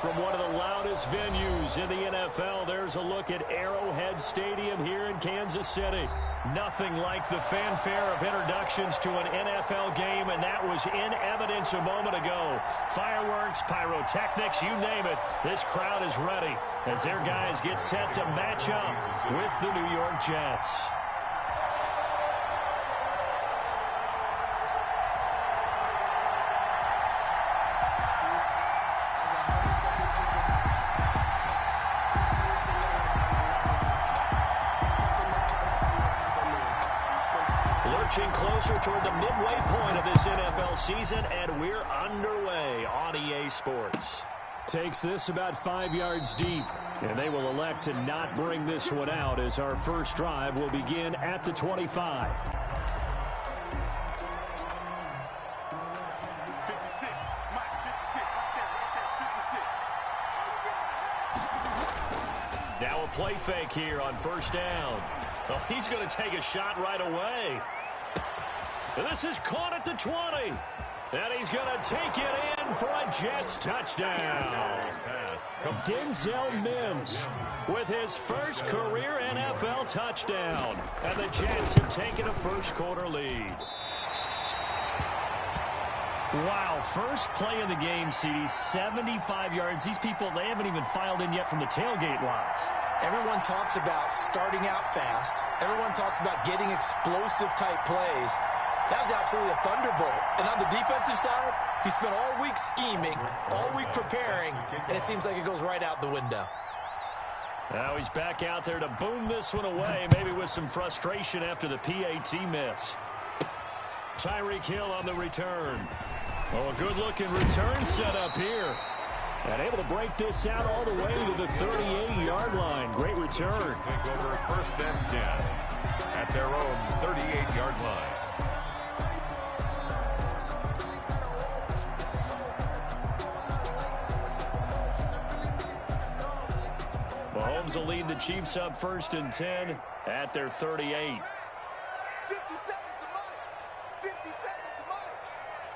From one of the loudest venues in the NFL, there's a look at Arrowhead Stadium here in Kansas City. Nothing like the fanfare of introductions to an NFL game, and that was in evidence a moment ago. Fireworks, pyrotechnics, you name it. This crowd is ready as their guys get set to match up with the New York Jets. Closer toward the midway point of this NFL season, and we're underway on EA Sports. Takes this about 5 yards deep, and they will elect to not bring this one out as our first drive will begin at the 25. 56, Mike, 56, right there, 56. Now a play fake here on first down. Well, he's going to take a shot right away. This is caught at the 20. And he's going to take it in for a Jets touchdown. Denzel Mims with his first career NFL touchdown. And the Jets have taken a first quarter lead. Wow, first play of the game, CD, 75 yards. These people, they haven't even filed in yet from the tailgate lots. Everyone talks about starting out fast. Everyone talks about getting explosive type plays. That was absolutely a thunderbolt. And on the defensive side, he spent all week scheming, all week preparing, and it seems like it goes right out the window. Now he's back out there to boom this one away, maybe with some frustration after the PAT miss. Tyreek Hill on the return. Oh, a good-looking return set up here. And able to break this out all the way to the 38-yard line. Great return. Take over first and 10 at their own 38-yard line. Mahomes will lead the Chiefs up first and 10 at their 38. 50 seconds to Mike. 50 seconds to Mike.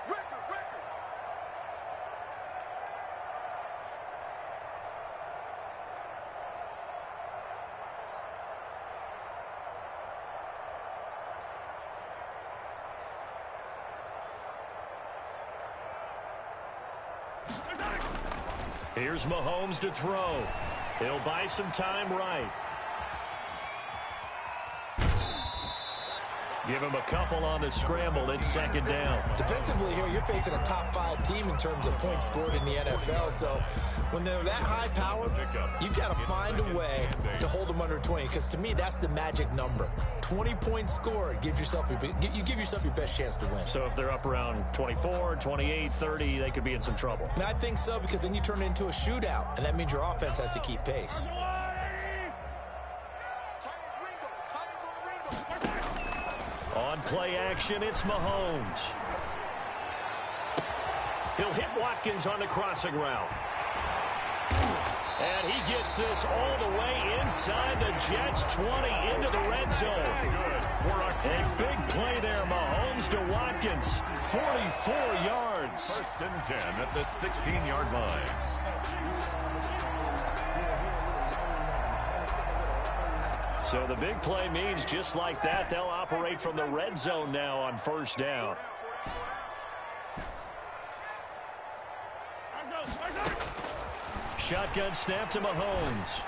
Record. Here's Mahomes to throw. He'll buy some time right. Give him a couple on the scramble. It's second down. Defensively here, you're facing a top 5 team in terms of points scored in the NFL. So when they're that high powered, you've got to find a way to hold them under 20. Because to me, that's the magic number. 20 points scored, you give yourself your best chance to win. So if they're up around 24, 28, 30, they could be in some trouble. And I think so, because then you turn it into a shootout, and that means your offense has to keep pace. On play action, it's Mahomes. He'll hit Watkins on the crossing route. And he gets this all the way inside the Jets' 20 into the red zone. A big play there, Mahomes to Watkins. 44 yards. First and 10 at the 16-yard line. So the big play means just like that, they'll operate from the red zone now on first down. Shotgun snap to Mahomes.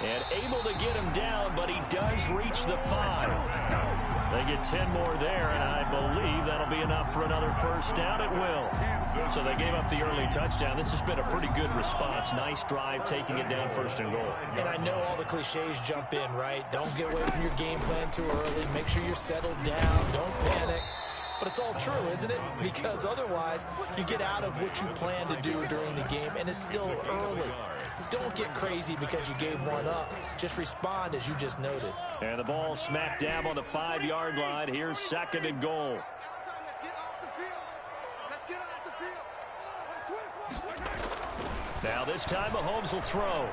And able to get him down, but he does reach the 5. They get 10 more there, and I believe that'll be enough for another first down. It will. So they gave up the early touchdown. This has been a pretty good response. Nice drive, taking it down first and goal. And I know all the cliches jump in, right? Don't get away from your game plan too early. Make sure you're settled down. Don't panic. But it's all true, isn't it? Because otherwise, you get out of what you plan to do during the game, and it's still early. Don't get crazy because you gave one up. Just respond as you just noted. And the ball smack dab on the 5-yard line. Here's second and goal. Now this time Mahomes will throw.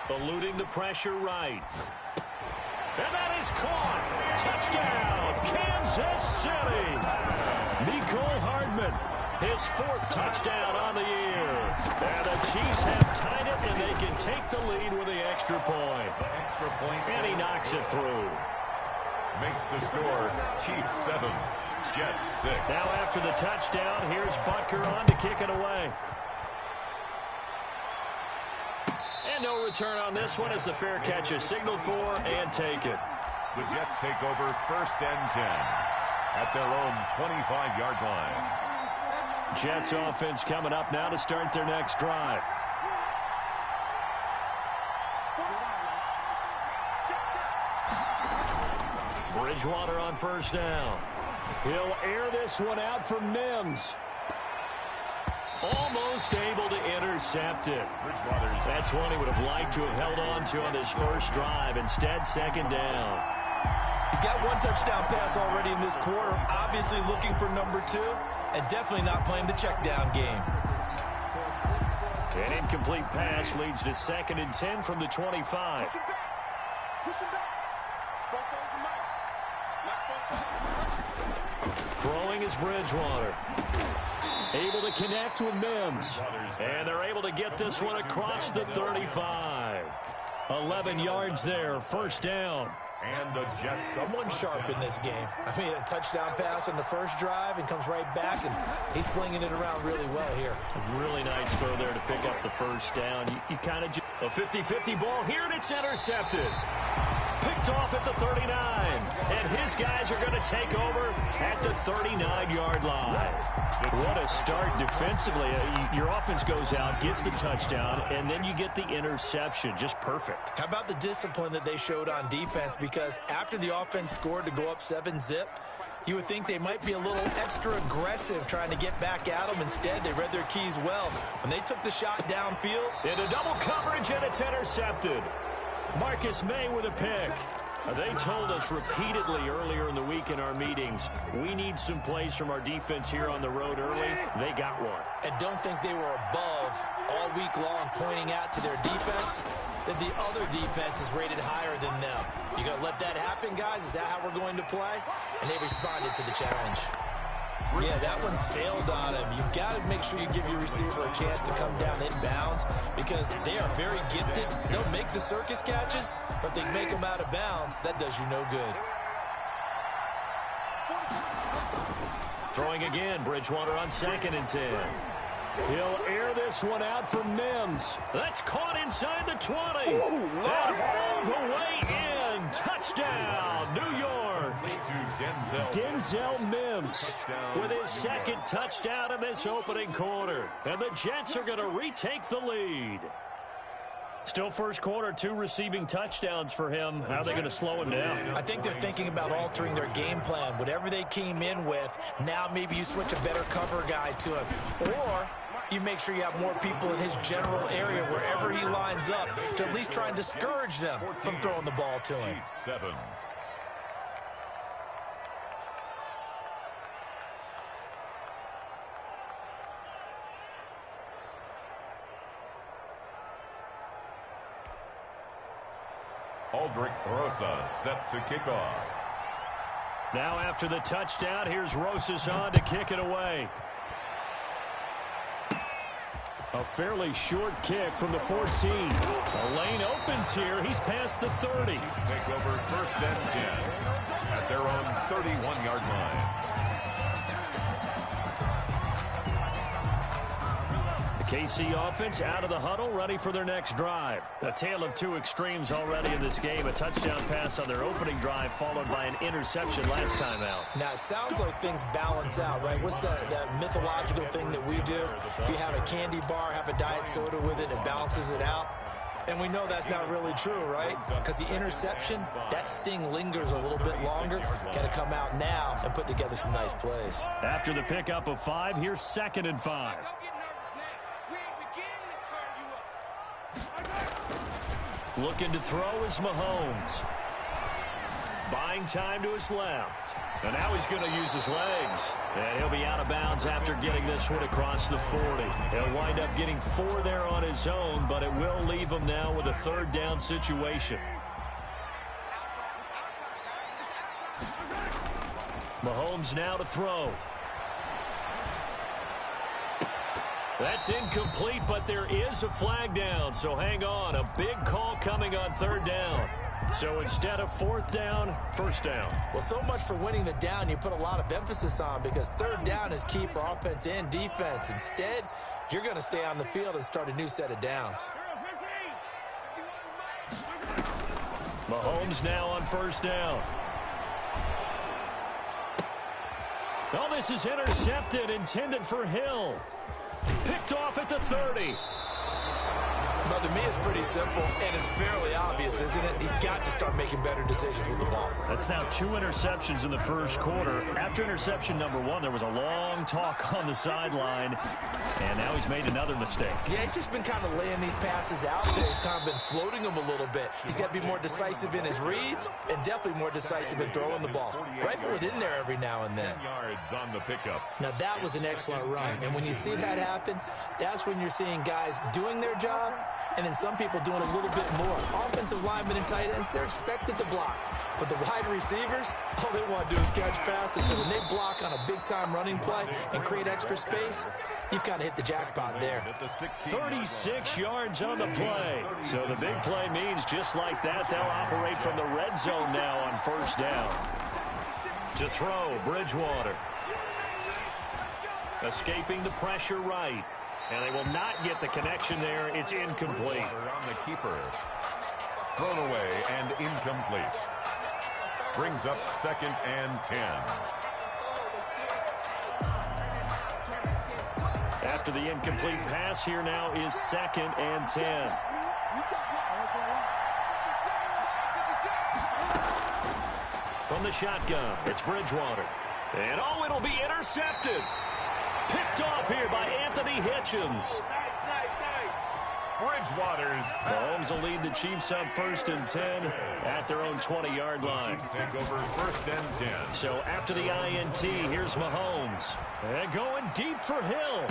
Eluding the pressure right. And that is caught. Touchdown, Kansas City. Mecole Hardman, his 4th touchdown on the year. And the Chiefs have tied it, and they can take the lead with the extra point. And he knocks it through. Makes the score Chiefs 7, Jets 6. Now after the touchdown, here's Butker on to kick it away. And no return on this one as the fair catch is signaled for and taken. The Jets take over 1st and 10 at their own 25-yard line. Jets offense coming up now to start their next drive. Bridgewater on 1st down. He'll air this one out for Mims. Almost able to intercept it. That's one he would have liked to have held on to on his first drive. Instead, 2nd down. He's got 1 touchdown pass already in this quarter. Obviously looking for number 2. And definitely not playing the check down game. An incomplete pass leads to 2nd and 10 from the 25. Throwing is Bridgewater. Able to connect with Mims. And they're able to get this one across the 35. 11 yards there, 1st down. And the Jets. Someone sharp in this game. I mean, a touchdown pass on the first drive and comes right back, and he's flinging it around really well here. A really nice throw there to pick up the 1st down. You kind of a 50-50 ball here, and it's intercepted. Picked off at the 39. And his guys are going to take over at the 39-yard line. What a start defensively. Your offense goes out, gets the touchdown, and then you get the interception. Just perfect. How about the discipline that they showed on defense? Because after the offense scored to go up 7-zip, you would think they might be a little extra aggressive trying to get back at them. Instead, they read their keys well. When they took the shot downfield. Into double coverage, and it's intercepted. Marcus May with a pick. They told us repeatedly earlier in the week in our meetings, we need some plays from our defense here on the road early. They got one. And don't think they were above all week long pointing out to their defense that the other defense is rated higher than them. You going to let that happen, guys? Is that how we're going to play? And they responded to the challenge. Yeah, that one sailed on him. You've got to make sure you give your receiver a chance to come down inbounds because they are very gifted. They'll make the circus catches, but they make them out of bounds. That does you no good. Throwing again, Bridgewater on 2nd and 10. He'll air this one out for Mims. That's caught inside the 20. And all the way in. Touchdown, New York. Denzel Mims with his 2nd touchdown in this opening quarter. And the Jets are going to retake the lead. Still first quarter, 2 receiving touchdowns for him. How are they going to slow him down? I think they're thinking about altering their game plan. Whatever they came in with, now maybe you switch a better cover guy to him. Or you make sure you have more people in his general area wherever he lines up to at least try and discourage them from throwing the ball to him. 7. Aldrich Rosas set to kick off. Now after the touchdown, here's Rosas on to kick it away. A fairly short kick from the 14. The lane opens here. He's past the 30. Take over 1st and 10 at their own 31-yard line. The KC offense out of the huddle, ready for their next drive. A tale of 2 extremes already in this game. A touchdown pass on their opening drive, followed by an interception last time out. Now, it sounds like things balance out, right? What's that mythological thing that we do? If you have a candy bar, have a diet soda with it, it balances it out. And we know that's not really true, right? Because the interception, that sting lingers a little bit longer. Got to come out now and put together some nice plays. After the pickup of 5, here's 2nd and 5. Looking to throw is Mahomes. Buying time to his left. And now he's going to use his legs. And he'll be out of bounds after getting this one across the 40. He'll wind up getting 4 there on his own, but it will leave him now with a 3rd down situation. Mahomes now to throw. That's incomplete, but there is a flag down, so hang on. A big call coming on third down. So instead of fourth down, first down. Well, so much for winning the down you put a lot of emphasis on, because third down is key for offense and defense. Instead, you're going to stay on the field and start a new set of downs. Mahomes now on first down. Oh, this is intercepted, intended for Hill. Picked off at the 30. But to me, it's pretty simple, and it's fairly obvious, isn't it? He's got to start making better decisions with the ball. That's now 2 interceptions in the first quarter. After interception number 1, there was a long talk on the sideline, and now he's made another mistake. Yeah, he's just been kind of laying these passes out there. He's kind of been floating them a little bit. He's got to be more decisive in his reads and definitely more decisive in throwing the ball. Rifle it in there every now and then. 10 yards on the pickup. Now, that was an excellent run, and when you see that happen, that's when you're seeing guys doing their job and then some people doing a little bit more. Offensive linemen and tight ends, they're expected to block. But the wide receivers, all they want to do is catch passes. So when they block on a big-time running play and create extra space, you've kind of hit the jackpot there. 36 yards on the play. So the big play means just like that, they'll operate from the red zone now on first down. To throw, Bridgewater. Escaping the pressure right. And they will not get the connection there. It's incomplete. On the keeper. Thrown away and incomplete. Brings up 2nd and 10. After the incomplete pass, here now is 2nd and 10. From the shotgun, it's Bridgewater. And oh, it'll be intercepted. Picked off here by Anthony Hitchens. Bridgewater's Mahomes will lead the Chiefs up 1st and 10 at their own 20-yard line. take over 1st and 10. So after the INT, here's Mahomes. And going deep for Hill.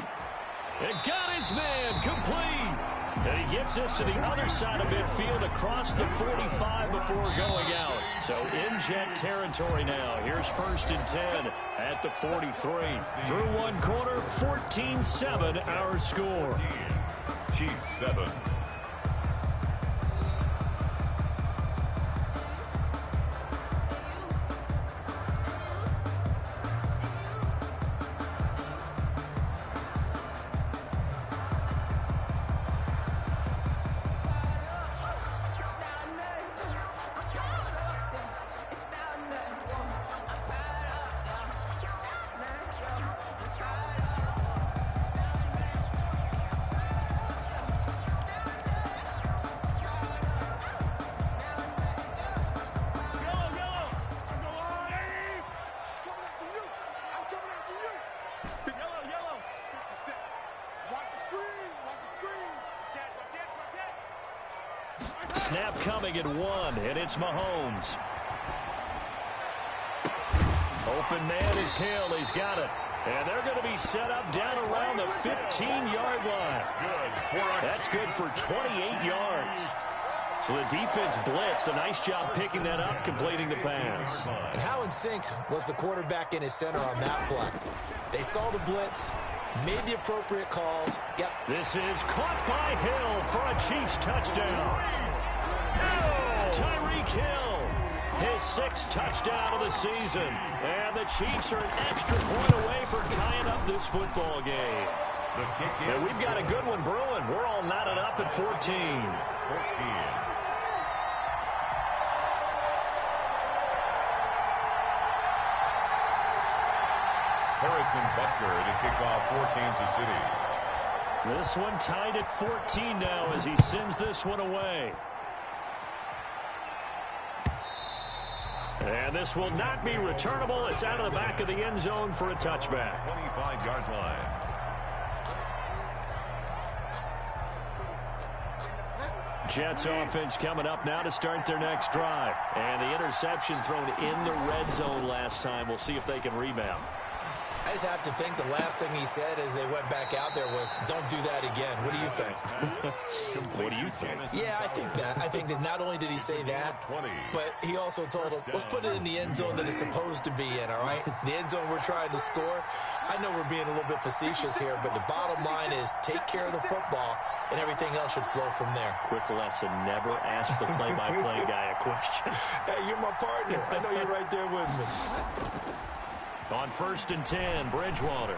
And got his man complete. And he gets us to the other side of midfield across the 45 before going out. So in jet territory now. Here's 1st and 10 at the 43. Through one quarter, 14-7 our score. Chiefs 7. Snap coming at 1, and it's Mahomes. Open man is Hill. He's got it. And they're going to be set up down around the 15-yard line. That's good for 28 yards. So the defense blitzed. A nice job picking that up, completing the pass. And how in sync was the quarterback in his center on that play? They saw the blitz, made the appropriate calls. Yep. This is caught by Hill for a Chiefs touchdown. Tyreek Hill, his 6th touchdown of the season. And the Chiefs are an extra point away from tying up this football game. And we've got a good one brewing. We're all knotted up at 14. Harrison Butker to kick off for Kansas City. This one tied at 14 now as he sends this one away. And this will not be returnable. It's out of the back of the end zone for a touchback. 25-yard line. Jets offense coming up now to start their next drive. And the interception thrown in the red zone last time. We'll see if they can rebound. I just have to think the last thing he said as they went back out there was, don't do that again. What do you think? What do you think? Yeah, I think that. I think that not only did he say that, but he also told him, let's put it in the end zone that it's supposed to be in, all right? The end zone we're trying to score. I know we're being a little bit facetious here, but the bottom line is take care of the football, and everything else should flow from there. Quick lesson, never ask the play-by-play guy a question. Hey, you're my partner. I know you're right there with me. On 1st and 10, Bridgewater.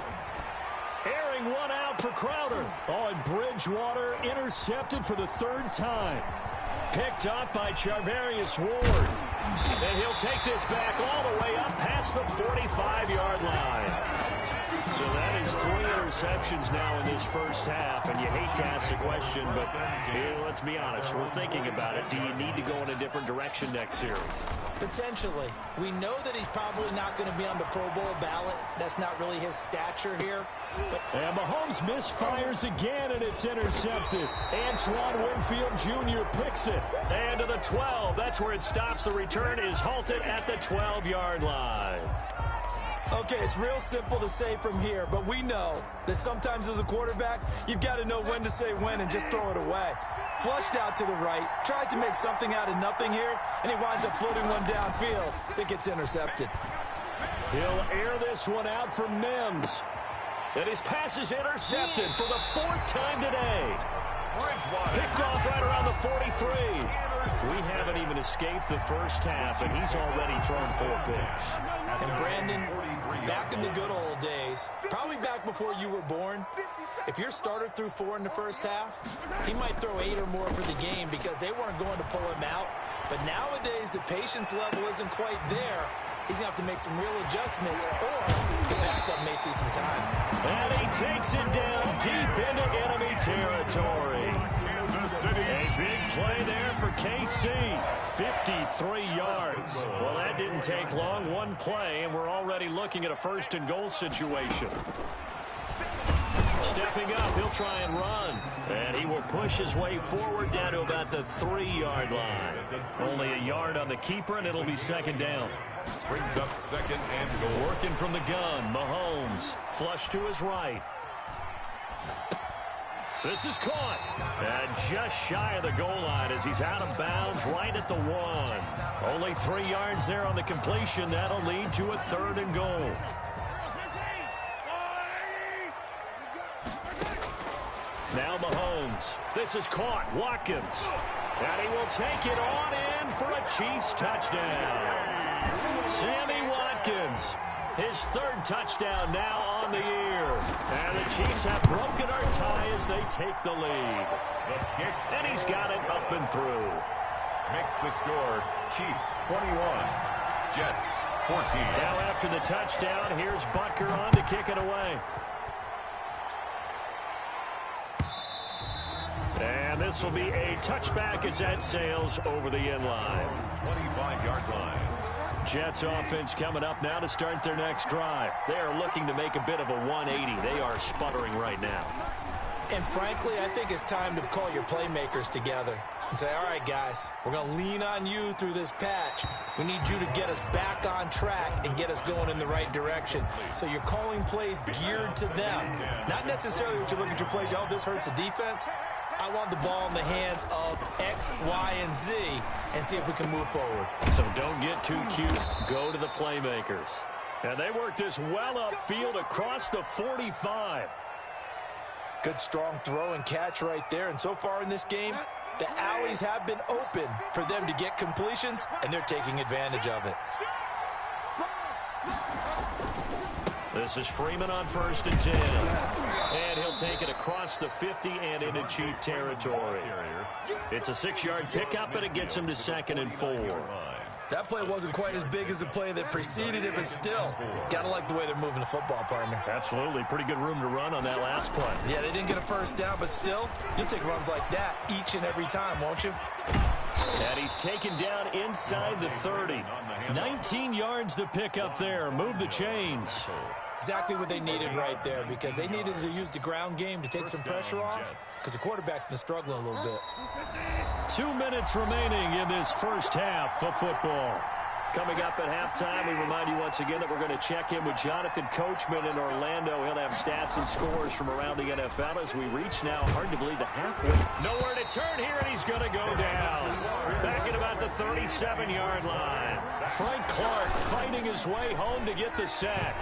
Airing one out for Crowder. Oh, and Bridgewater intercepted for the 3rd time. Picked up by Charvarius Ward. And he'll take this back all the way up past the 45-yard line. So that is 3 interceptions now in this first half, and you hate to ask the question, but let's be honest, we're thinking about it. Do you need to go in a different direction next series? Potentially. We know that he's probably not going to be on the Pro Bowl ballot. That's not really his stature here. And Mahomes misfires again, and it's intercepted. Antoine Winfield Jr. picks it. And to the 12. That's where it stops. The return is halted at the 12-yard line. Okay, it's real simple to say from here, but we know that sometimes as a quarterback, you've got to know when to say when and just throw it away. Flushed out to the right, tries to make something out of nothing here, and he winds up floating one downfield that gets intercepted. He'll air this one out for Mims. And his pass is intercepted for the 4th time today. Picked off right around the 43. We haven't even escaped the first half, and he's already thrown 4 picks. And Brandon, back in the good old days, probably back before you were born, if your starter threw 4 in the first half, he might throw 8 or more for the game because they weren't going to pull him out. But nowadays, the patience level isn't quite there. He's going to have to make some real adjustments, or the backup may see some time. And he takes it down deep into enemy territory. A big play there for KC. 53 yards. Well, that didn't take long. One play, and we're already looking at a 1st and goal situation. Stepping up, he'll try and run. And he will push his way forward down to about the 3-yard line. Only a yard on the keeper, and it'll be 2nd down. Brings up 2nd and goal. Working from the gun, Mahomes. Flush to his right. This is caught. And just shy of the goal line as he's out of bounds right at the 1. Only 3 yards there on the completion. That'll lead to a 3rd and goal. Now Mahomes. This is caught. Watkins. And he will take it on in for a Chiefs touchdown. Sammy Watkins. His 3rd touchdown now on the year. And the Chiefs have broken our tie as they take the lead. The kick. And he's got it up and through. Makes the score Chiefs 21, Jets 14. Now after the touchdown, here's Butker on to kick it away. And this will be a touchback as that sails over the end line. 25-yard line. Jets offense coming up now to start their next drive. They are looking to make a bit of a 180. They are sputtering right now. And frankly, I think it's time to call your playmakers together and say, all right, guys, we're going to lean on you through this patch. We need you to get us back on track and get us going in the right direction. So you're calling plays geared to them. Not necessarily what you look at your plays, oh, this hurts the defense. I want the ball in the hands of X, Y, and Z and see if we can move forward. So don't get too cute. Go to the playmakers. And they work this well upfield across the 45. Good strong throw and catch right there. And so far in this game, the alleys have been open for them to get completions, and they're taking advantage of it. This is Freeman on 1st and 10. And he'll take it across the 50 and into Chief territory. It's a 6-yard pickup, but it gets him to 2nd and 4. That play wasn't quite as big as the play that preceded it, but still, gotta like the way they're moving the football, partner. Absolutely. Pretty good room to run on that last play. Yeah, they didn't get a 1st down, but still, you'll take runs like that each and every time, won't you? And he's taken down inside the 30. 19 yards to pick up there. Move the chains. Exactly what they needed right there, because they needed to use the ground game to take some pressure off, because the quarterback's been struggling a little bit. 2 minutes remaining in this first half of football. Coming up at halftime, we remind you once again that we're going to check in with Jonathan Coachman in Orlando. He'll have stats and scores from around the NFL as we reach now, hard to believe, the halfway. Nowhere to turn here, and he's going to go down. Back at about the 37-yard line. Frank Clark fighting his way home to get the sack.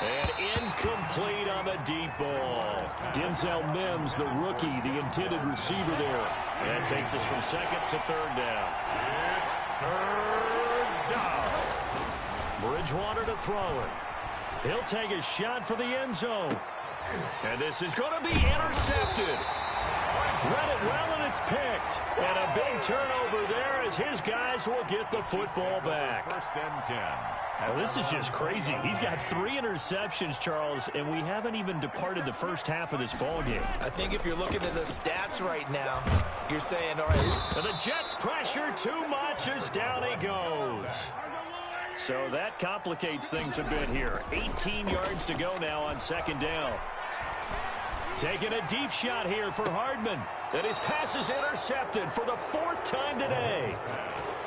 And incomplete on the deep ball. Denzel Mims, the rookie, the intended receiver there. That takes us from second to third down. It's third down. Bridgewater to throw it. He'll take a shot for the end zone. And this is going to be intercepted. Read it well, and it's picked. And a big turnover there as his guys will get the football back. First and 10. Well, this is just crazy. He's got 3 interceptions, Charles, and we haven't even departed the first half of this ball game. I think if you're looking at the stats right now, you're saying, all right. And the Jets pressure too much as down he goes. So that complicates things a bit here. 18 yards to go now on second down. Taking a deep shot here for Hardman. And his pass is intercepted for the 4th time today.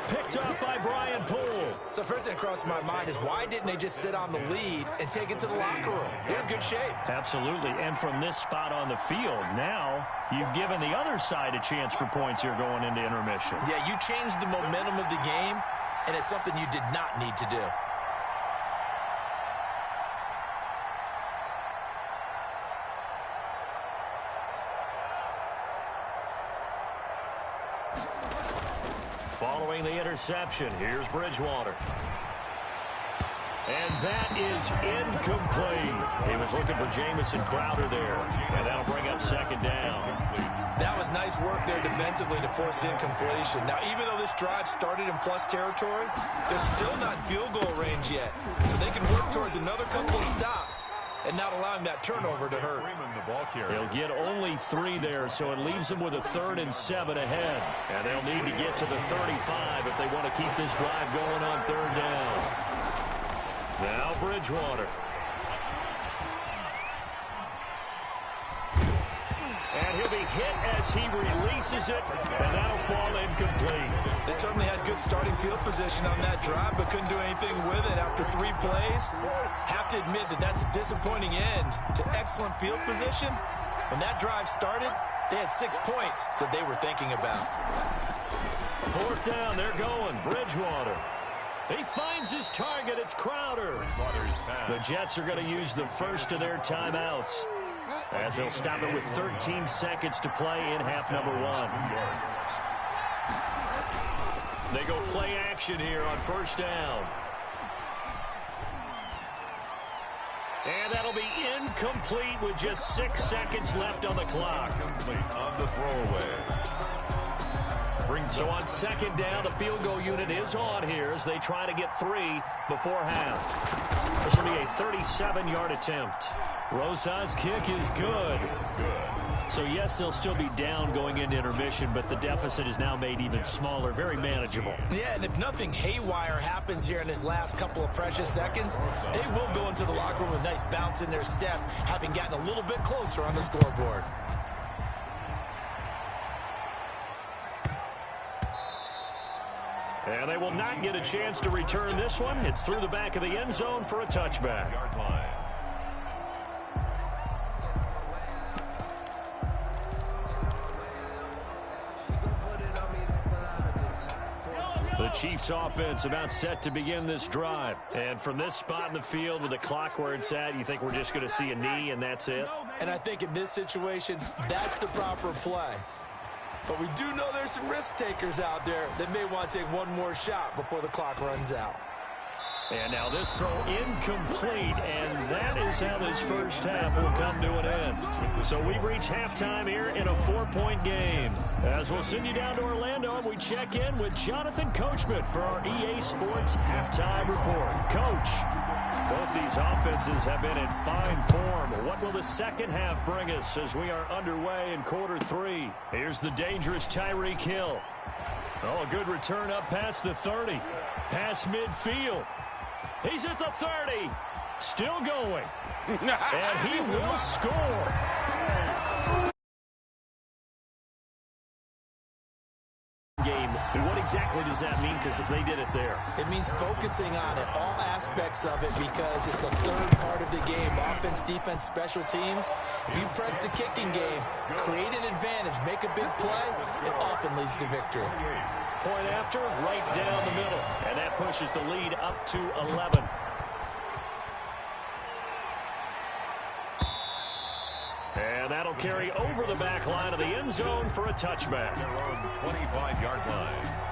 Picked off by Brian Poole. So first thing that crossed my mind is why didn't they just sit on the lead and take it to the locker room? They're in good shape. Absolutely. And from this spot on the field, now you've given the other side a chance for points here going into intermission. Yeah, you changed the momentum of the game, and it's something you did not need to do. Following the interception, here's Bridgewater. And that is incomplete. He was looking for Jamison Crowder there. And that'll bring up second down. That was nice work there defensively to force incompletion. Now, even though this drive started in plus territory, they're still not in field goal range yet. So they can work towards another couple of stops and not allowing that turnover to hurt. They'll get only 3 there, so it leaves them with a 3rd and 7 ahead. And they'll need to get to the 35 if they want to keep this drive going on 3rd down. Now Bridgewater. And he'll be hit as he releases it, and that'll fall incomplete. They certainly had good starting field position on that drive, but couldn't do anything with it after 3 plays. Have to admit that that's a disappointing end to excellent field position. When that drive started, they had 6 points that they were thinking about. 4th down, they're going. Bridgewater. He finds his target. It's Crowder. The Jets are going to use the first of their timeouts, as they'll stop it with 13 seconds to play in half number 1. They go play action here on 1st down. And that'll be incomplete with just 6 seconds left on the clock. Incomplete on the throwaway. So on 2nd down, the field goal unit is on here as they try to get 3 before half. This will be a 37-yard attempt. Rosa's kick is good. So, yes, they'll still be down going into intermission, but the deficit is now made even smaller, very manageable. Yeah, and if nothing haywire happens here in his last couple of precious seconds, they will go into the locker room with a nice bounce in their step, having gotten a little bit closer on the scoreboard. And they will not get a chance to return this one. It's through the back of the end zone for a touchback. The Chiefs offense about set to begin this drive. And from this spot in the field with the clock where it's at, you think we're just going to see a knee and that's it? And I think in this situation, that's the proper play. But we do know there's some risk takers out there that may want to take one more shot before the clock runs out. And now this throw incomplete, and that is how this first half will come to an end. So we've reached halftime here in a 4-point game. As we'll send you down to Orlando, and we check in with Jonathan Coachman for our EA Sports Halftime Report. Coach, both these offenses have been in fine form. What will the second half bring us as we are underway in quarter 3? Here's the dangerous Tyreek Hill. Oh, a good return up past the 30. Past midfield. He's at the 30. Still going. And he will score. Game. what exactly does that mean? Because they did it there. It means focusing on it, all aspects of it, because it's the third part of the game. Offense, defense, special teams. If you press the kicking game, create an advantage, make a big play, it often leads to victory. Point after, right down the middle. And that pushes the lead up to 11. And that'll carry over the back line of the end zone for a touchback. Their own 25-yard line.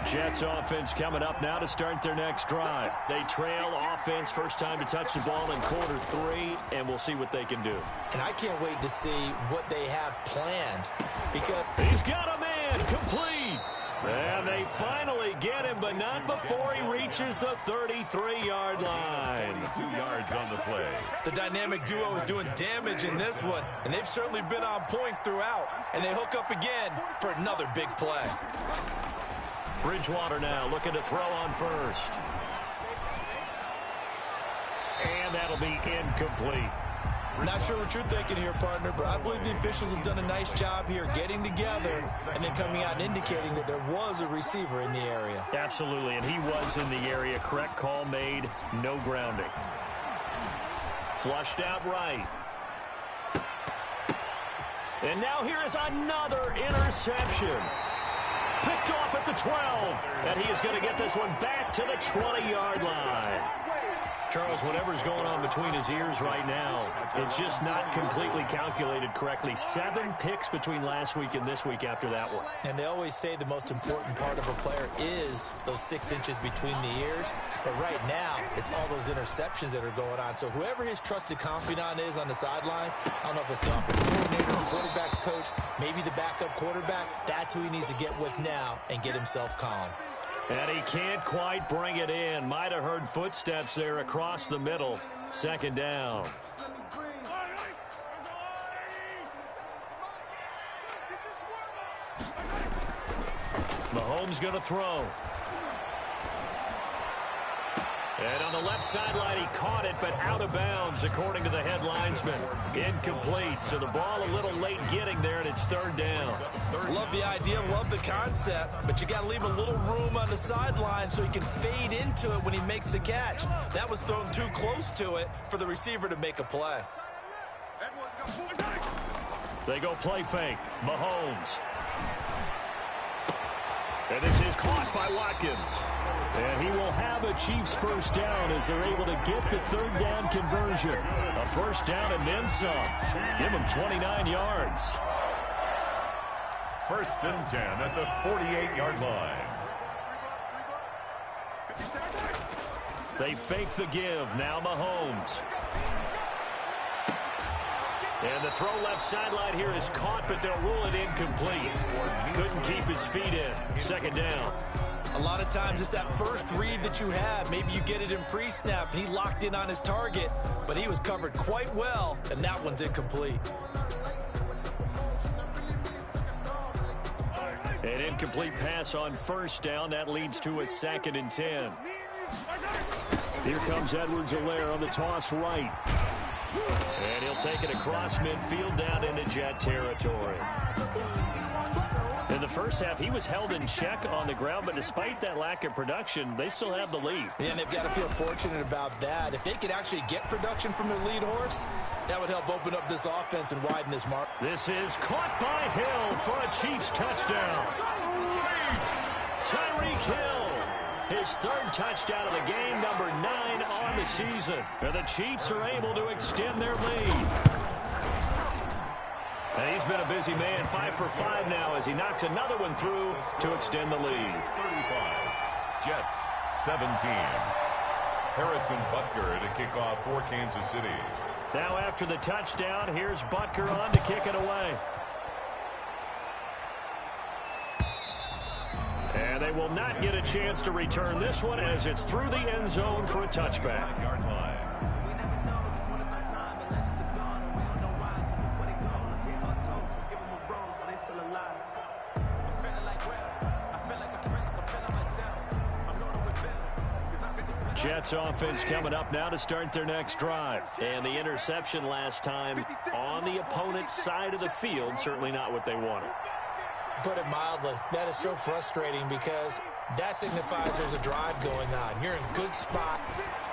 Jets offense coming up now to start their next drive. They trail offense, first time to touch the ball in quarter 3, and we'll see what they can do. And I can't wait to see what they have planned, because he's got a man complete. And they finally get him, but not before he reaches the 33-yard line. 2 yards on the play. The dynamic duo is doing damage in this one, and they've certainly been on point throughout. And they hook up again for another big play. Bridgewater now looking to throw on first. And that'll be incomplete. Not sure what you're thinking here, partner, but I believe the officials have done a nice job here getting together and then coming out and indicating that there was a receiver in the area. Absolutely, and he was in the area. Correct call made, no grounding. Flushed out right. And now here is another interception. Picked off at the 12, and he is going to get this one back to the 20-yard line. Charles, whatever's going on between his ears right now, it's just not completely calculated correctly. 7 picks between last week and this week after that one. And they always say the most important part of a player is those 6 inches between the ears. But right now, it's all those interceptions that are going on. So whoever his trusted confidant is on the sidelines, I don't know if it's the offensive coordinator, the quarterback's coach, maybe the backup quarterback, that's who he needs to get with now and get himself calm. And he can't quite bring it in. Might have heard footsteps there across the middle. Second down. Mahomes going to throw. And on the left sideline, he caught it, but out of bounds, according to the head linesman. Incomplete, so the ball a little late getting there, and it's third down. Love the idea, love the concept, but you got to leave a little room on the sideline so he can fade into it when he makes the catch. That was thrown too close to it for the receiver to make a play. They go play fake. Mahomes. And this is caught by Watkins. And he will have a Chiefs first down as they're able to get the third down conversion. A first down and then some. Give him 29 yards. First and 10 at the 48-yard line. They fake the give. Now Mahomes. And the throw left sideline here is caught, but they'll rule it incomplete. Couldn't keep his feet in. Second down. A lot of times it's that first read that you have. Maybe you get it in pre-snap. He locked in on his target, but he was covered quite well, and that one's incomplete. An incomplete pass on first down. That leads to a 2nd and 10. Here comes Edwards-Helaire on the toss right. And he'll take it across midfield down into Jet territory. In the first half, he was held in check on the ground, but despite that lack of production, they still have the lead. Yeah, and they've got to feel fortunate about that. If they could actually get production from their lead horse, that would help open up this offense and widen this mark. This is caught by Hill for a Chiefs touchdown. Tyreek Hill. His third touchdown of the game, number 9 on the season. And the Chiefs are able to extend their lead. And he's been a busy man, 5 for 5 now as he knocks another one through to extend the lead. 35. Jets 17. Harrison Butker to kick off for Kansas City. Now after the touchdown, here's Butker on to kick it away. And they will not get a chance to return this one as it's through the end zone for a touchback. Yard line. Jets offense coming up now to start their next drive. And the interception last time on the opponent's side of the field, certainly not what they wanted. Put it mildly, that is so frustrating because that signifies there's a drive going on. You're in a good spot,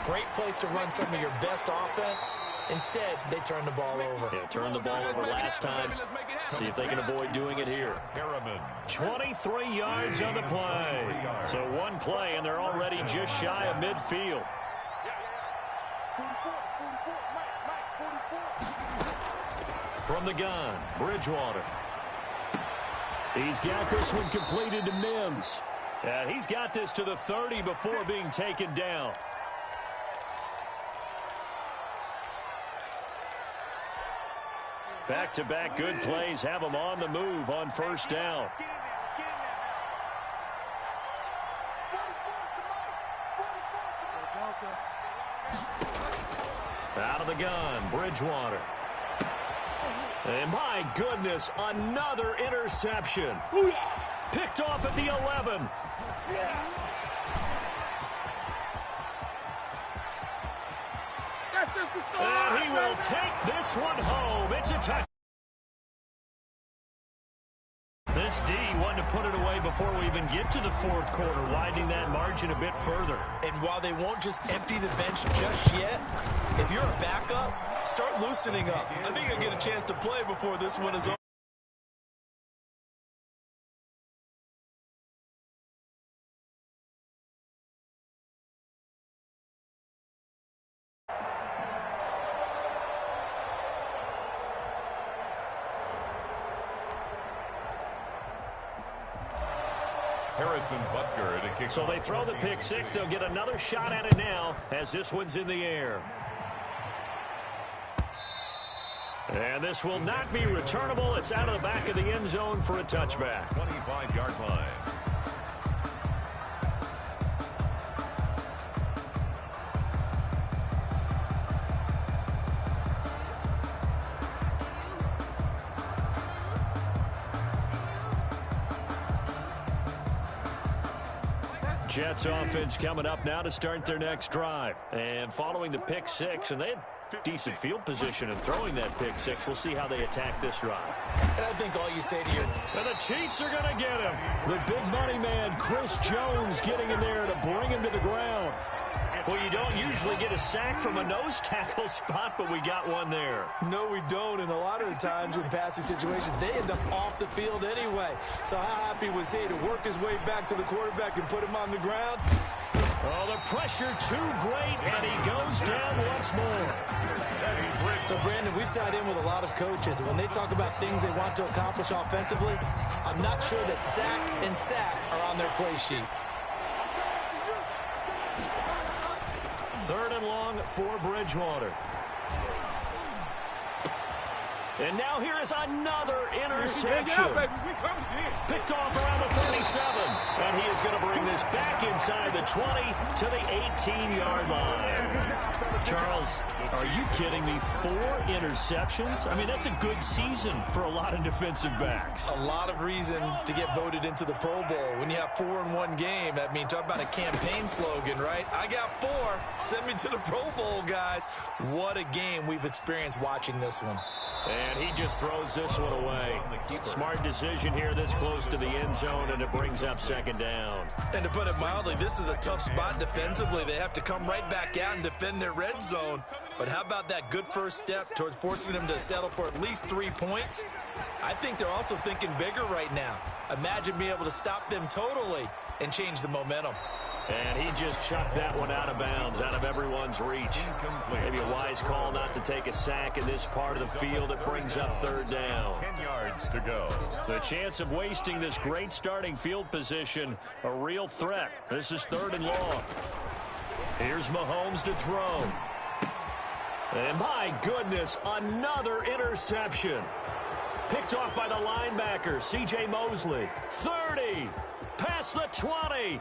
great place to run some of your best offense. Instead, they turn the ball over. Yeah, turned the ball over last time. See if they can avoid doing it here. 23 yards on the play. So one play, and they're already just shy of midfield. From the gun, Bridgewater. He's got this one completed to Mims. He's got this to the 30 before being taken down. Back-to-back good plays have him on the move on first down. Out of the gun, Bridgewater. And my goodness, another interception. Picked off at the 11. And he will take this one home. It's a touchdown. This D wanted to put it away before we even get to the fourth quarter, widening that margin a bit further. And while they won't just empty the bench just yet, if you're a backup, start loosening up. I think you'll get a chance to play before this one is over. So they throw the pick six. They'll get another shot at it now as this one's in the air. And this will not be returnable. It's out of the back of the end zone for a touchback. 25-yard line. Jets offense coming up now to start their next drive. And following the pick six, and they had decent field position in throwing that pick six. We'll see how they attack this drive. And I think all you say to your... And the Chiefs are going to get him. The big money man, Chris Jones, getting in there to bring him to the ground. Well, you don't usually get a sack from a nose tackle spot, but we got one there. No, we don't. And a lot of the times in passing situations, they end up off the field anyway. So how happy was he to work his way back to the quarterback and put him on the ground? Oh, the pressure too great, and he goes down once more. So, Brandon, we sat in with a lot of coaches, and when they talk about things they want to accomplish offensively, I'm not sure that sack and sack are on their play sheet. Third and long for Bridgewater. And now here is another interception. Picked off around the 37. And he is going to bring this back inside the 20 to the 18-yard line. Charles, are you kidding me? 4 interceptions? I mean, that's a good season for a lot of defensive backs. A lot of reason to get voted into the Pro Bowl. When you have 4 in one game, I mean, talk about a campaign slogan, right? I got 4. Send me to the Pro Bowl, guys. What a game we've experienced watching this one. And he just throws this one away. Smart decision here this close to the end zone, and it brings up second down. And to put it mildly, this is a tough spot defensively. They have to come right back out and defend their red zone. But how about that good first step towards forcing them to settle for at least 3 points? I think they're also thinking bigger right now. Imagine being able to stop them totally and change the momentum. And he just chucked that one out of bounds, out of everyone's reach. Maybe a wise call not to take a sack in this part of the field. It brings up third down. 10 yards to go. The chance of wasting this great starting field position, a real threat. This is third and long. Here's Mahomes to throw. And my goodness, another interception. Picked off by the linebacker, C.J. Mosley. 30, past the 20.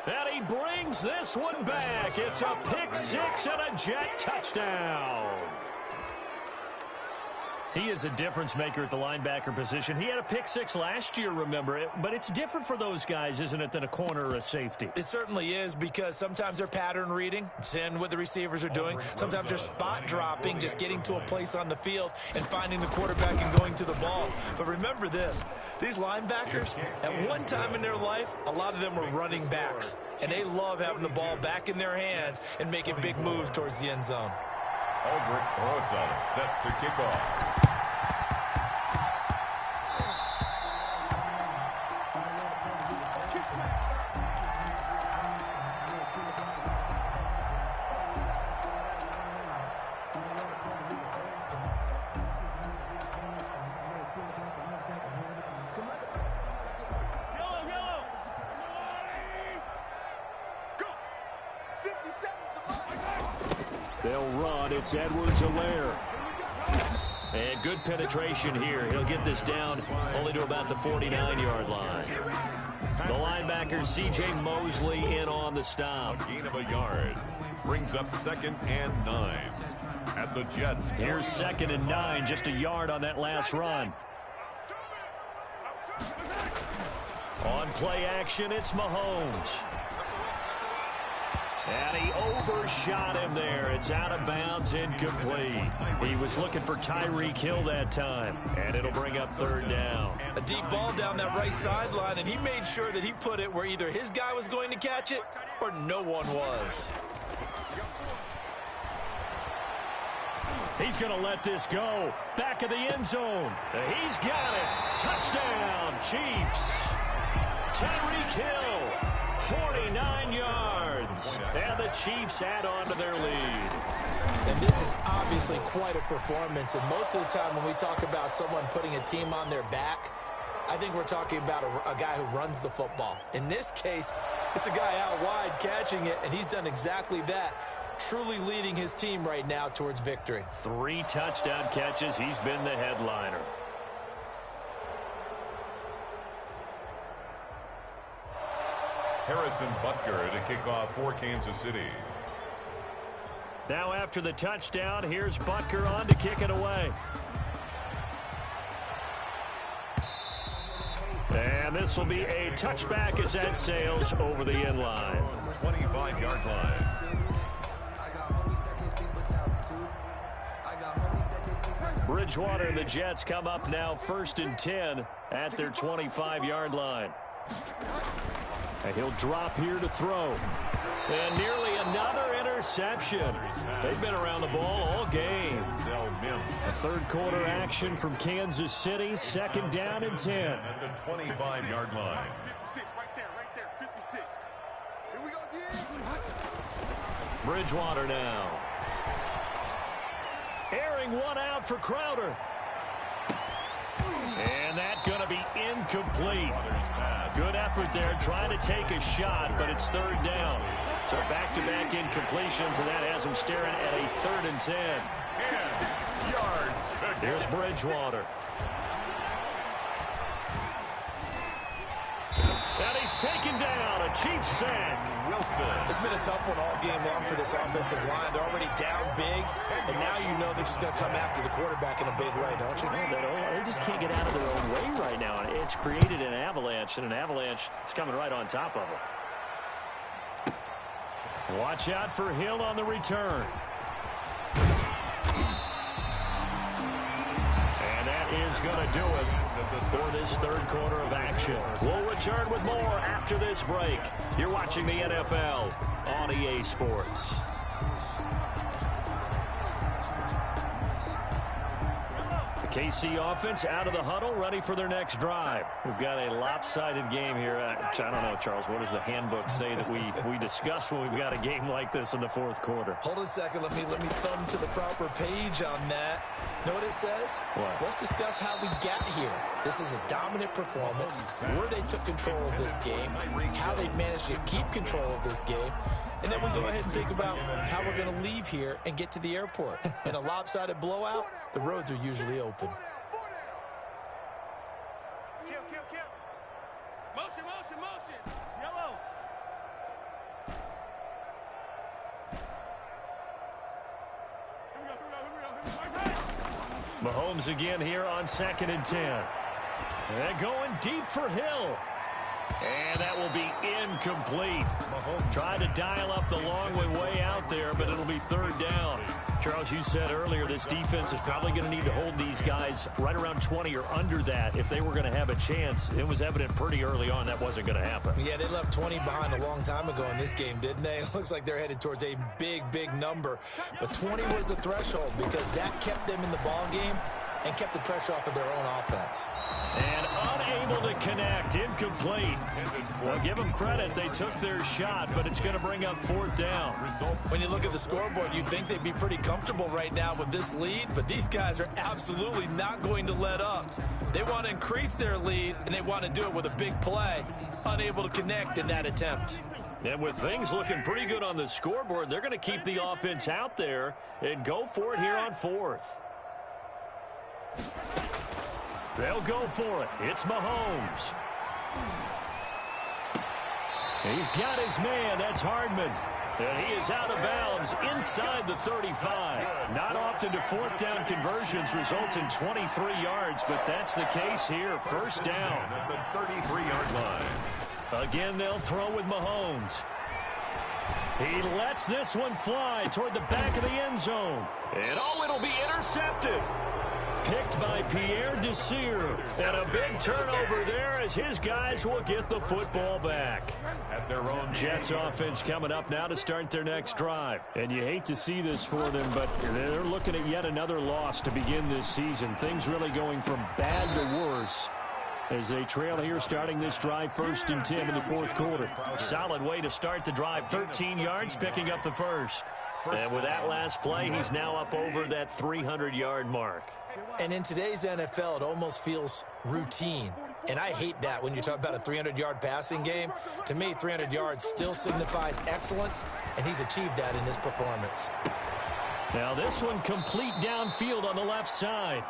And he brings this one back. It's a pick six and a Jet touchdown. He is a difference maker at the linebacker position. He had a pick six last year, remember it, but it's different for those guys, isn't it, than a corner or a safety? It certainly is, because sometimes they're pattern reading, seeing what the receivers are doing. Sometimes they're spot dropping, just getting to a place on the field and finding the quarterback and going to the ball. But remember this, these linebackers, at one time in their life, a lot of them were running backs, and they love having the ball back in their hands and making big moves towards the end zone. Albert Rosa set to kick off. They'll run. It's Edwards-Helaire. And good penetration here. He'll get this down only to about the 49-yard line. The linebacker, C.J. Mosley, in on the stop. A gain of a yard. Brings up 2nd and 9. At the Jets. Here's 2nd and 9. Just a yard on that last run. On play action, it's Mahomes. And he overshot him there. It's out of bounds, incomplete. He was looking for Tyreek Hill that time, and it'll bring up 3rd down. A deep ball down that right sideline, and he made sure that he put it where either his guy was going to catch it or no one was. He's going to let this go. Back of the end zone. He's got it. Touchdown, Chiefs. Tyreek Hill. 49 yards, and the Chiefs add on to their lead. And this is obviously quite a performance, and most of the time when we talk about someone putting a team on their back, I think we're talking about a guy who runs the football. In this case, it's a guy out wide catching it, and he's done exactly that, truly leading his team right now towards victory. 3 touchdown catches. He's been the headliner. Harrison Butker to kick off for Kansas City. Now after the touchdown, here's Butker on to kick it away. And this will be a touchback as that sails over the end line. 25-yard line. Bridgewater and the Jets come up now 1st and 10 at their 25-yard line. And he'll drop here to throw. And nearly another interception. They've been around the ball all game. A 3rd quarter action from Kansas City. 2nd down and 10. At the 25-yard line. 56, right there, 56. Here we go again. Bridgewater now. Airing one out for Crowder. And that's going to be incomplete. Good effort there, trying to take a shot, but it's 3rd down. So back-to-back incompletions, and that has him staring at a 3rd and 10. 10 yards. Here's Bridgewater. And he's taken down. A Chiefs sack. Wilson. It's been a tough one all game long for this offensive line. They're already down big, and now you know they're just going to come after the quarterback in a big way, don't you? They just can't get out of their own way right now. It's created an avalanche, and an avalanche is coming right on top of them. Watch out for Hill on the return. And that is going to do it for this 3rd quarter of action. We'll return with more after this break. You're watching the NFL on EA Sports. The KC offense out of the huddle, ready for their next drive. We've got a lopsided game here. I don't know, Charles, what does the handbook say that we discuss when we've got a game like this in the 4th quarter? Hold on a second. Let me thumb to the proper page on that. Know what it says? What? Let's discuss how we got here. This is a dominant performance, where they took control of this game, how they managed to keep control of this game, and then we go ahead and think about how we're going to leave here and get to the airport. In a lopsided blowout, the roads are usually open. Kill. Motion. Yellow. Mahomes again here on 2nd and 10. And going deep for Hill. And that will be incomplete. Mahomes tried to dial up the long way out there, but it'll be 3rd down. Charles, you said earlier this defense is probably going to need to hold these guys right around 20 or under that if they were going to have a chance. It was evident pretty early on that wasn't going to happen. Yeah, they left 20 behind a long time ago in this game, didn't they? It looks like they're headed towards a big number. But 20 was the threshold because that kept them in the ball game and kept the pressure off of their own offense. And unable to connect, incomplete. Well, give them credit, they took their shot, but it's going to bring up 4th down. When you look at the scoreboard, you'd think they'd be pretty comfortable right now with this lead, but these guys are absolutely not going to let up. They want to increase their lead, and they want to do it with a big play. Unable to connect in that attempt. And with things looking pretty good on the scoreboard, they're going to keep the offense out there and go for it here on 4th. They'll go for it. It's Mahomes. He's got his man. That's Hardman. And he is out of bounds inside the 35. Not often do 4th down conversions result in 23 yards, but that's the case here. 1st down. At the 33-yard line. Again, they'll throw with Mahomes. He lets this one fly toward the back of the end zone. And it'll be intercepted. Picked by Pierre Desir. And a big turnover there as his guys will get the football back. At their own Jets offense coming up now to start their next drive. And you hate to see this for them, but they're looking at yet another loss to begin this season. Things really going from bad to worse as they trail here starting this drive 1st and 10 in the 4th quarter. Solid way to start the drive. 13 yards, picking up the first. And with that last play, he's now up over that 300-yard mark. And in today's NFL, it almost feels routine. And I hate that when you talk about a 300-yard passing game. To me, 300 yards still signifies excellence, and he's achieved that in this performance. Now this one complete downfield on the left side.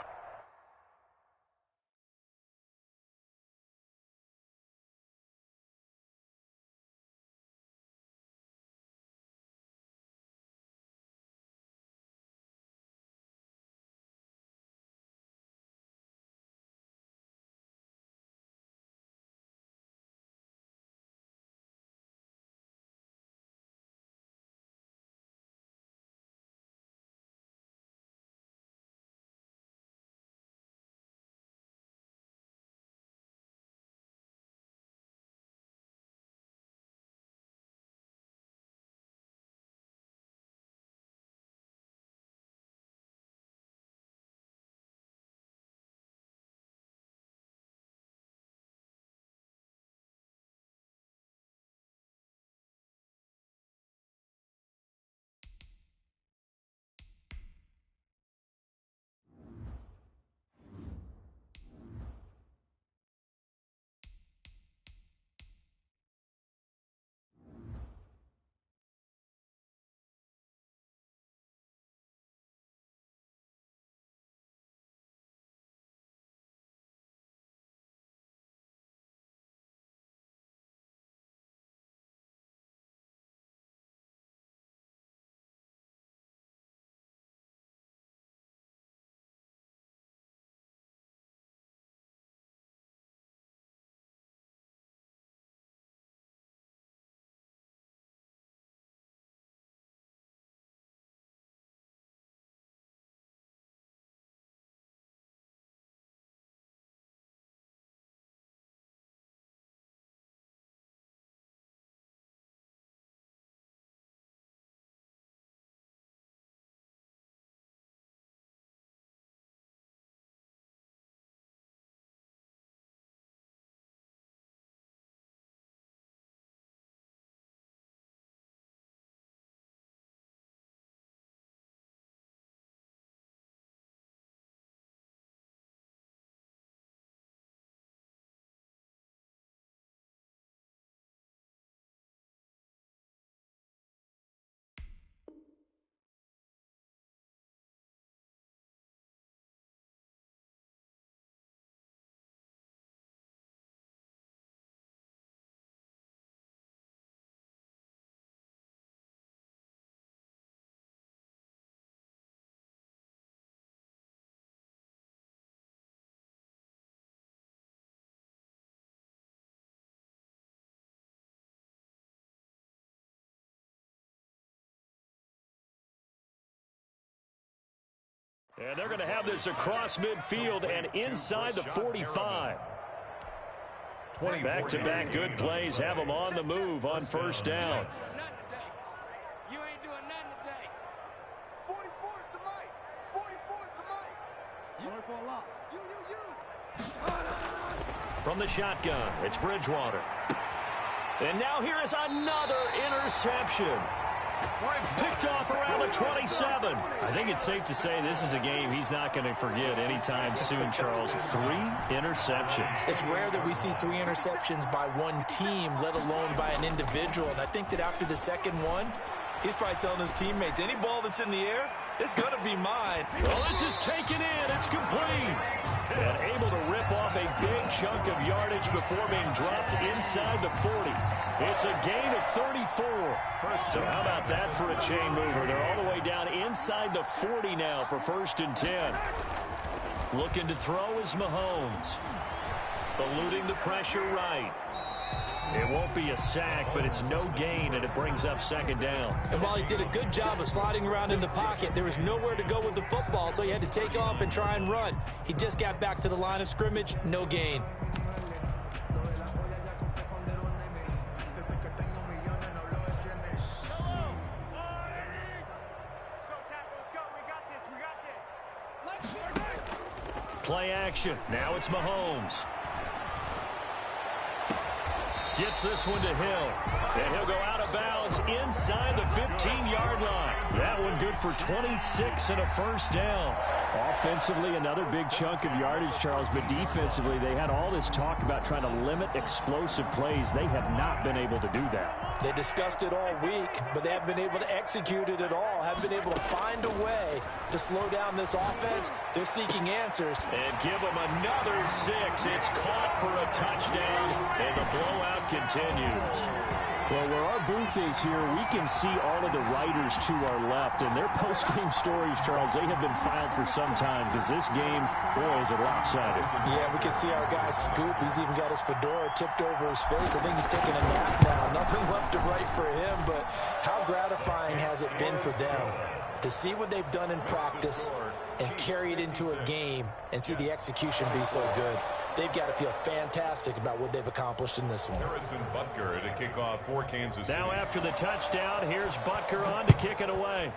And they're going to have this across midfield and inside the 45. Back-to-back good plays have them on the move on first down. You ain't doing nothing today. 44's the mic. 44's the mic. You. From the shotgun, it's Bridgewater. And now here is another interception. Picked off around the 27. I think it's safe to say this is a game he's not going to forget anytime soon, Charles. 3 interceptions. It's rare that we see 3 interceptions by one team, let alone by an individual. And I think that after the second one, he's probably telling his teammates, any ball that's in the air, it's going to be mine. Well, this is taken in. It's complete. And able to rip off a big chunk of yardage before being dropped inside the 40. It's a gain of 34. So how about that for a chain mover? They're all the way down inside the 40 now for 1st and 10. Looking to throw is Mahomes. Eluding the pressure right. It won't be a sack, but it's no gain, and it brings up 2nd down. And while he did a good job of sliding around in the pocket, there was nowhere to go with the football, so he had to take off and try and run. He just got back to the line of scrimmage, no gain. Play action. Now it's Mahomes. Gets this one to Hill. And he'll go out of bounds inside the 15-yard line. That one good for 26 and a 1st down. Offensively, another big chunk of yardage, Charles. But defensively, they had all this talk about trying to limit explosive plays. They have not been able to do that. They discussed it all week, but they haven't been able to execute it at all. Haven't been able to find a way to slow down this offense. They're seeking answers. And give them another 6. It's caught for a touchdown, and the blowout continues. Well, where our booth is here, we can see all of the writers to our left, and their post-game stories, Charles, they have been filed for some time, because this game, boy, is it lopsided. Yeah, we can see our guy Scoop. He's even got his fedora tipped over his face. I think he's taking a nap now. Nothing left to write for him, but how gratifying has it been for them to see what they've done in practice and carry it into a game and see the execution be so good. They've got to feel fantastic about what they've accomplished in this one. Harrison Butker to kick off for Kansas City. Now after the touchdown, here's Butker on to kick it away.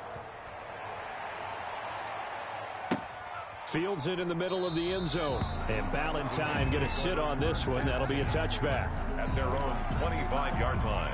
Fields it in the middle of the end zone. And Ballantyne going to sit on this one. That'll be a touchback. At their own 25-yard line.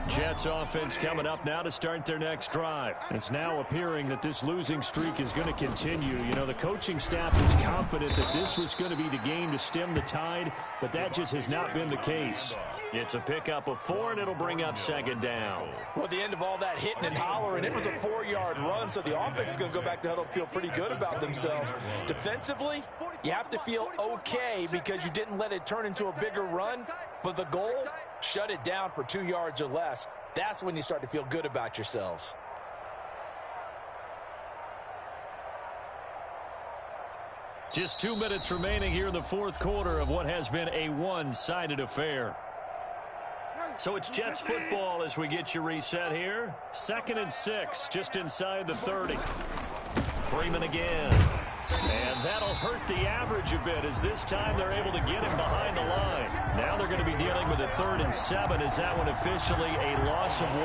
Jets offense coming up now to start their next drive. It's now appearing that this losing streak is going to continue. You know, the coaching staff was confident that this was going to be the game to stem the tide, but that just has not been the case. It's a pickup of 4, and it'll bring up 2nd down. Well, at the end of all that hitting and hollering, it was a 4-yard run, so the offense is going to go back to huddle, feel pretty good about themselves. Defensively, you have to feel okay because you didn't let it turn into a bigger run, but the goal, shut it down for 2 yards or less. That's when you start to feel good about yourselves. Just 2 minutes remaining here in the 4th quarter of what has been a one-sided affair. So it's Jets football as we get you reset here. 2nd and 6, just inside the 30. Freeman again. And that'll hurt the average a bit as this time they're able to get him behind the line. Now they're going to be dealing with a 3rd and 7 as that one officially a loss of 1.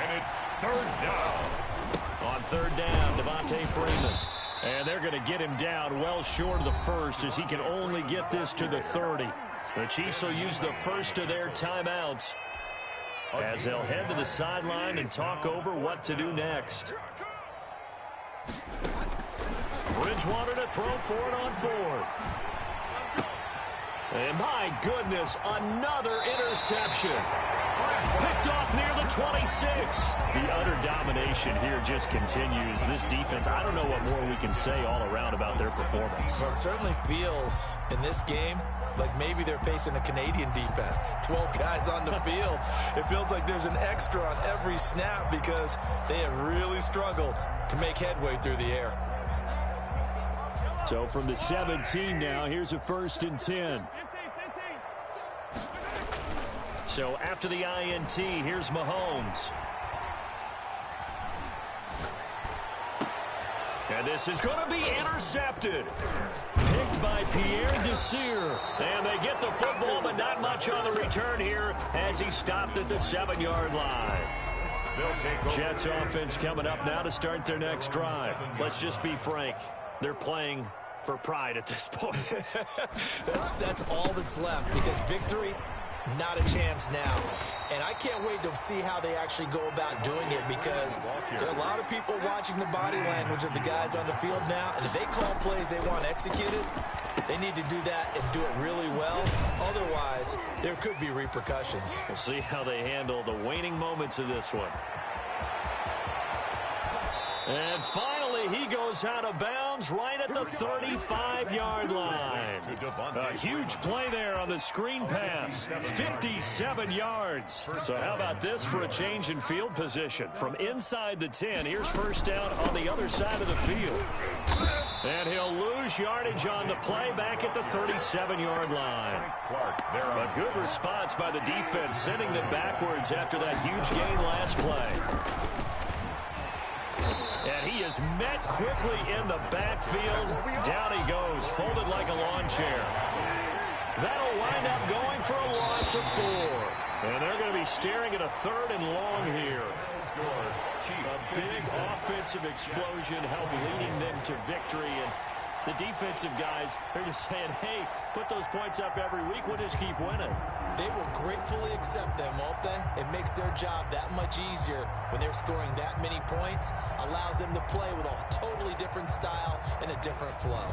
And it's 3rd down. On 3rd down, Devontae Freeman. And they're going to get him down well short of the 1st as he can only get this to the 30. The Chiefs will use the first of their timeouts as they'll head to the sideline and talk over what to do next. Bridgewater to throw for it on 4th. And my goodness, another interception. Picked off near the 26. The utter domination here just continues. This defense, I don't know what more we can say all around about their performance. Well, it certainly feels in this game like maybe they're facing a Canadian defense. 12 guys on the field. It feels like there's an extra on every snap because they have really struggled to make headway through the air. So from the 17 now, here's a 1st and 10. So after the INT, here's Mahomes. And this is going to be intercepted. Picked by Pierre Desir. And they get the football, but not much on the return here as he stopped at the 7-yard line. Jets offense coming up now to start their next drive. Let's just be frank. They're playing for pride at this point. that's all that's left, because victory, not a chance now. And I can't wait to see how they actually go about doing it, because there are a lot of people watching the body language of the guys on the field now, and if they call plays they want executed, they need to do that and do it really well. Otherwise, there could be repercussions. We'll see how they handle the waning moments of this one. And finally, he goes out of bounds right at the 35-yard line. A huge play there on the screen pass. 57 yards. So how about this for a change in field position? From inside the 10, here's first down on the other side of the field. And he'll lose yardage on the play back at the 37-yard line. A good response by the defense, sending them backwards after that huge gain last play. And he is met quickly in the backfield. Down he goes, folded like a lawn chair. That'll wind up going for a loss of 4. And they're going to be staring at a 3rd and long here. A big offensive explosion helped leading them to victory. And the defensive guys are just saying, hey, put those points up every week. We'll just keep winning. They will gratefully accept them, won't they? It makes their job that much easier when they're scoring that many points. Allows them to play with a totally different style and a different flow.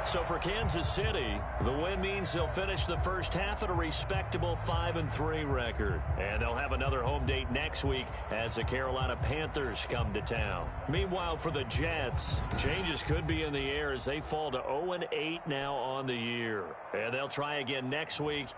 So for Kansas City, the win means they'll finish the first half at a respectable 5-3 record. And they'll have another home date next week as the Carolina Panthers come to town. Meanwhile, for the Jets, changes could be in the air as they fall to 0-8 now on the year. And they'll try again next week